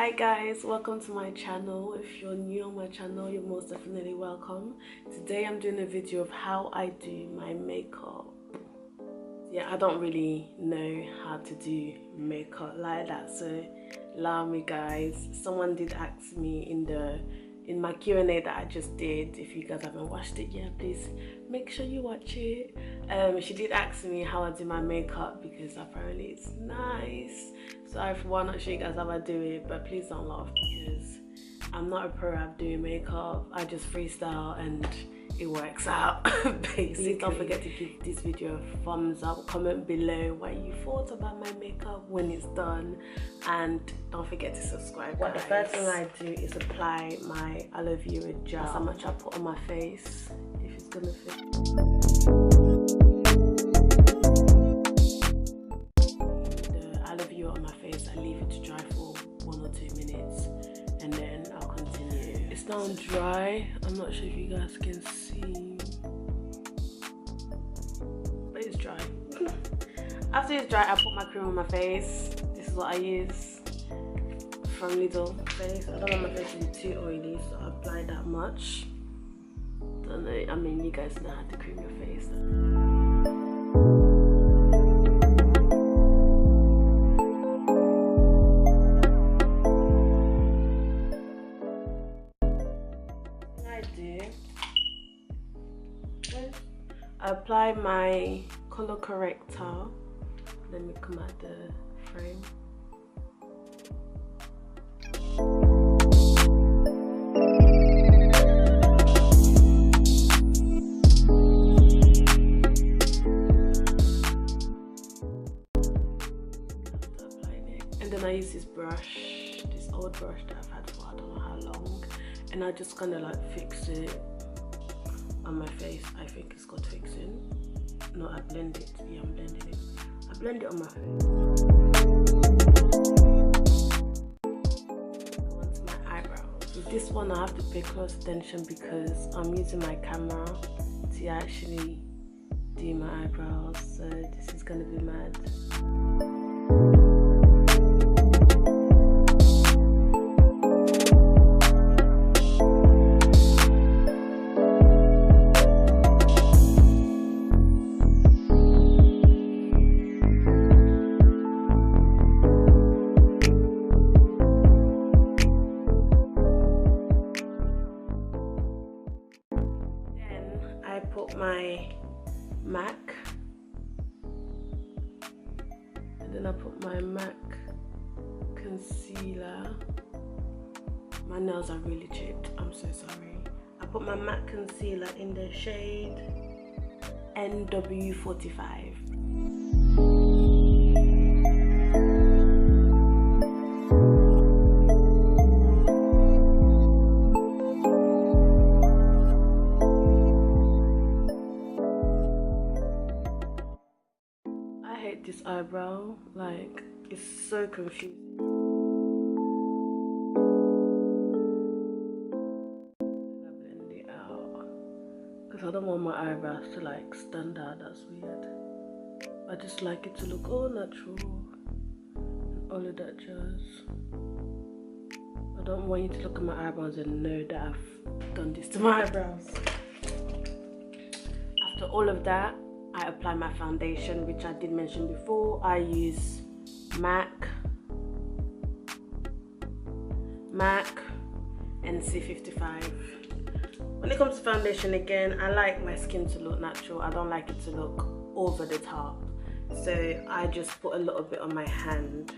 Hi guys, welcome to my channel. If you're new on my channel, you're most definitely welcome. Today I'm doing a video of how I do my makeup. Yeah, I don't really know how to do makeup like that, so allow me guys. Someone did ask me in my Q&A that I just did. If you guys haven't watched it yet, please make sure you watch it. She did ask me how I do my makeup because apparently it's nice. So I for one not show you guys how I do it, but please don't laugh because I'm not a pro at doing makeup. I just freestyle and it works out. Basically, don't forget to give this video a thumbs up. Comment below what you thought about my makeup when it's done, and don't forget to subscribe. What the first thing I do is apply my aloe vera gel. That's how much I put on my face, if it's gonna fit. The aloe vera on my face, I leave it to dry for 1 or 2 minutes, and then I'll continue. It's now dry. I'm not sure if you guys can see, but it's dry. After it's dry, I put my cream on my face. This is what I use from Lidl face. I don't want my face to be too oily, so I apply that much. Don't know, I mean, you guys know how to cream your face. I apply my color corrector. Let me come at the frame. And then I use this brush, this old brush that I've had for I don't know how long, and I just kind of like fix it on my face. I think it's got fixing. No, I blend it. Yeah, I'm blending it. I blend it on my face. Go on to my eyebrows. With this one, I have to pay close attention because I'm using my camera to actually do my eyebrows. So this is gonna be mad. I put my MAC, and then I put my MAC concealer. My nails are really chipped, I'm so sorry. I put my MAC concealer in the shade NW45. This eyebrow, like, it's so confusing. I blend it out because I don't want my eyebrows to like stand out. That's weird. I just like it to look all natural and all of that jazz. I don't want you to look at my eyebrows and know that I've done this to my eyebrows. After all of that, I apply my foundation, which I did mention before. I use MAC NC55. When it comes to foundation, again, I like my skin to look natural. I don't like it to look over the top. So I just put a little bit on my hand.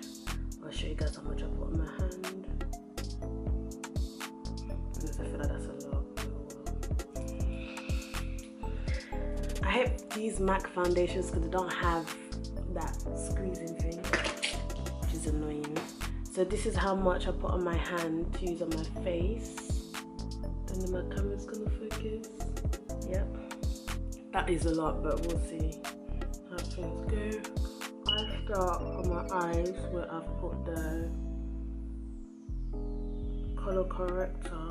I'll show you guys how much I put on my hand. Because I feel like that's a lot. I hate these MAC foundations because they don't have that squeezing thing, which is annoying. So this is how much I put on my hand to use on my face. And then my camera's gonna focus. Yep. That is a lot, but we'll see how things go. I start on my eyes where I've put the color corrector.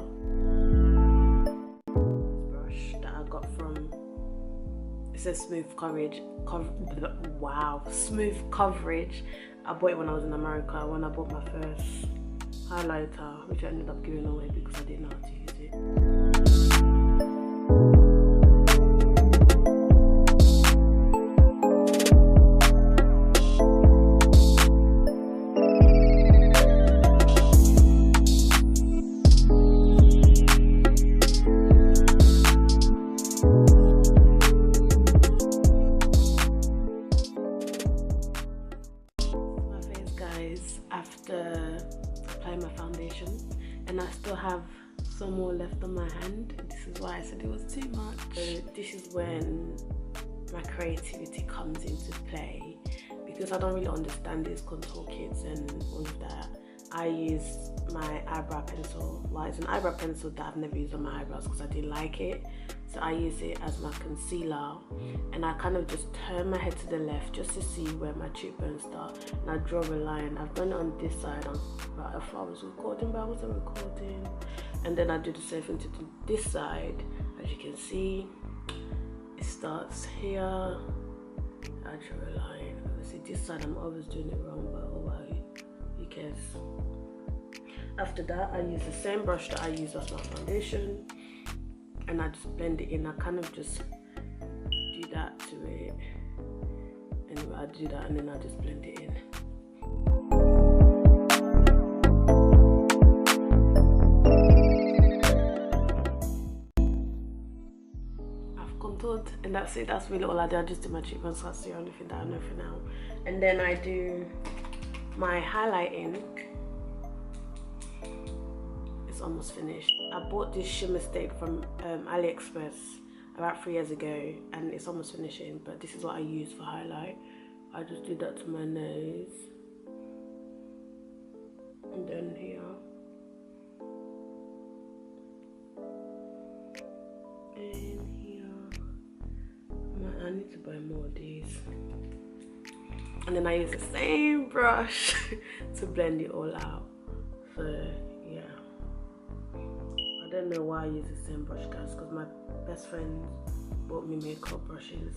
This brush that I got from, it says smooth coverage. Wow, smooth coverage. I bought it when I was in America, when I bought my first highlighter, which I ended up giving away because I didn't know how to use it. After applying my foundation, and I still have some more left on my hand. This is why I said it was too much. So this is when my creativity comes into play, because I don't really understand these contour kits and all of that. I use my eyebrow pencil. Well, it's an eyebrow pencil that I've never used on my eyebrows because I didn't like it. So I use it as my concealer, and I kind of just turn my head to the left just to see where my cheekbones start, and I draw a line. I've done it on this side if I was recording, but I wasn't recording. And then I do the same thing to this side. As you can see, it starts here. I draw a line. Obviously this side I'm always doing it wrong, but oh well, who cares. After that, I use the same brush that I use as my foundation, and I just blend it in. I kind of just do that to it. Anyway, I do that and then I just blend it in. I've contoured and that's it. That's really all I do. I just do my cheekbones. That's the only thing that I know for now. And then I do my highlighting. Almost finished. I bought this shimmer stick from AliExpress about 3 years ago, and it's almost finishing, but this is what I use for highlight. I just do that to my nose and then here and here. I need to buy more of these. And then I use the same brush to blend it all out. So yeah, I don't know why I use the same brush, guys, because my best friend bought me makeup brushes.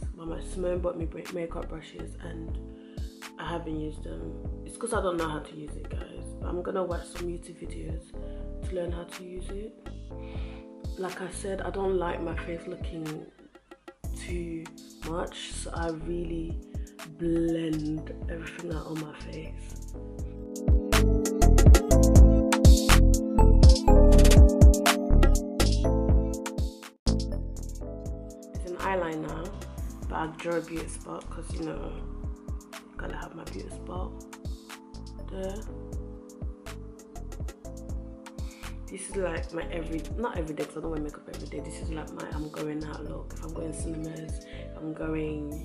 Simone bought me makeup brushes and I haven't used them. It's because I don't know how to use it, guys. But I'm gonna watch some YouTube videos to learn how to use it. Like I said, I don't like my face looking too much, so I really blend everything out on my face. Eyeliner, but I draw a beauty spot because, you know, gotta have my beauty spot there. This is like my not every day because I don't wear makeup every day. This is like my I'm going out look. If I'm going cinemas, if I'm going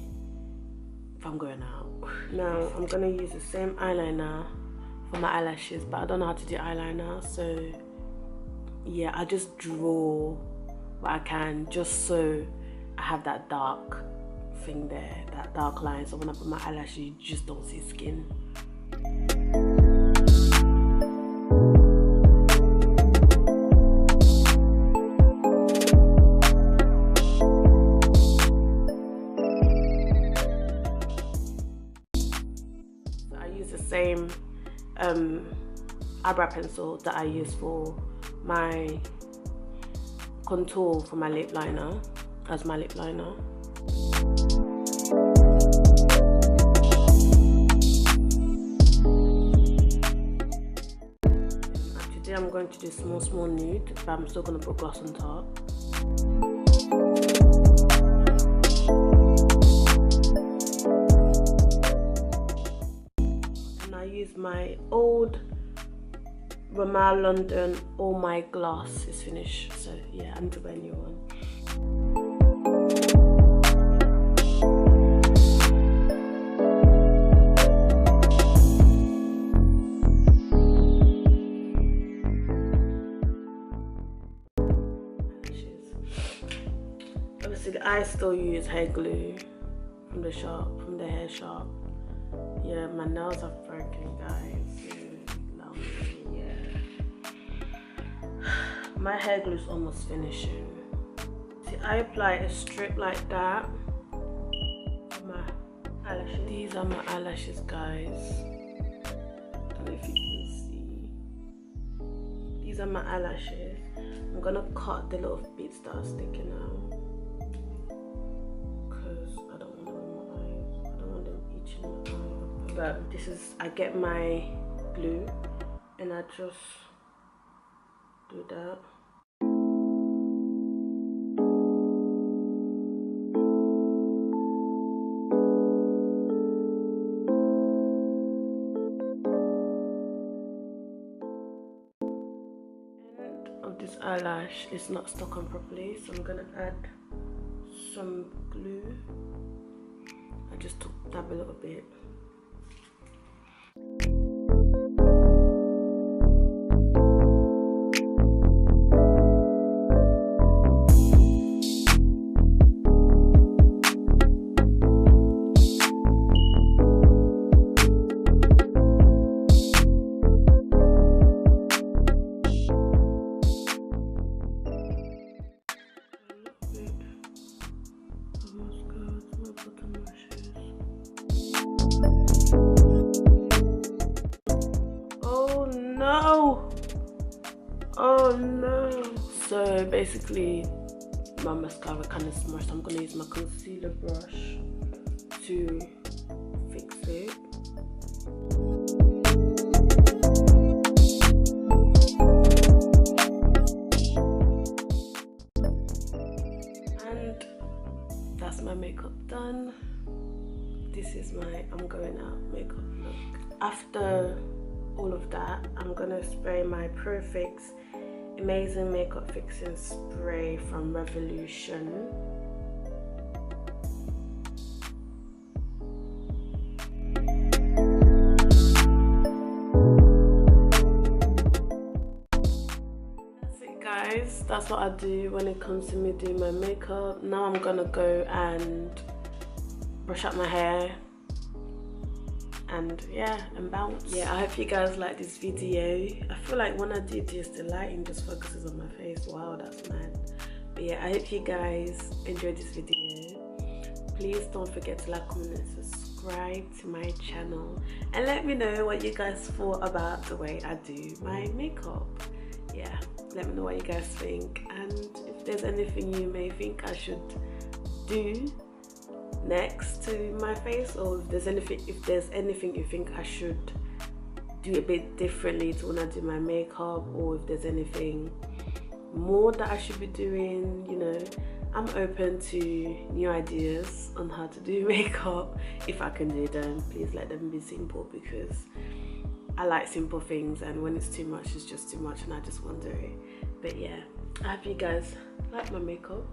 out. Now I'm gonna use the same eyeliner for my eyelashes, but I don't know how to do eyeliner, so yeah, I just draw what I can just so I have that dark thing there, that dark line, so when I put my eyelashes you just don't see skin. So I use the same eyebrow pencil that I use for my contour for my lip liner as my lip liner. Today I'm going to do small nude, but I'm still going to put gloss on top. And I use my old Rimmel London All My Gloss is finished, so yeah, I need to buy a new one. Obviously, I still use hair glue from the shop, from the hair shop. Yeah, my nails are broken, guys. My hair glue is almost finishing. See, I apply a strip like that for my eyelashes. These are my eyelashes, guys. I don't know if you can see. these are my eyelashes. I'm gonna cut the little bits that are sticking out because I don't want them in my eyes. I don't want them itching my eye. But this is, I get my glue and I just do that. Of this eyelash is not stuck on properly, so I'm gonna add some glue. I just dab a little bit. Oh no! So basically my mascara kind of smudged, so I'm gonna use my concealer brush to fix it. And that's my makeup done. This is my I'm going out makeup look. After all of that, I'm gonna spray my Pro Fix Amazing Makeup Fixing Spray from Revolution. That's it guys, that's what I do when it comes to me doing my makeup. Now I'm gonna go and brush up my hair and yeah, and bounce. Yeah, I hope you guys like this video. I feel like when I do this, the lighting just focuses on my face. Wow, that's mad. But yeah, I hope you guys enjoyed this video. Please don't forget to like, comment and subscribe to my channel, and let me know what you guys thought about the way I do my makeup. Yeah, let me know what you guys think, and if there's anything you may think I should do next to my face, or if there's anything you think I should do a bit differently to when I do my makeup, or if there's anything more that I should be doing, you know, I'm open to new ideas on how to do makeup. If I can do them, please let them be simple, because I like simple things, and when it's too much, it's just too much and I just want to do it. But yeah, I hope you guys like my makeup.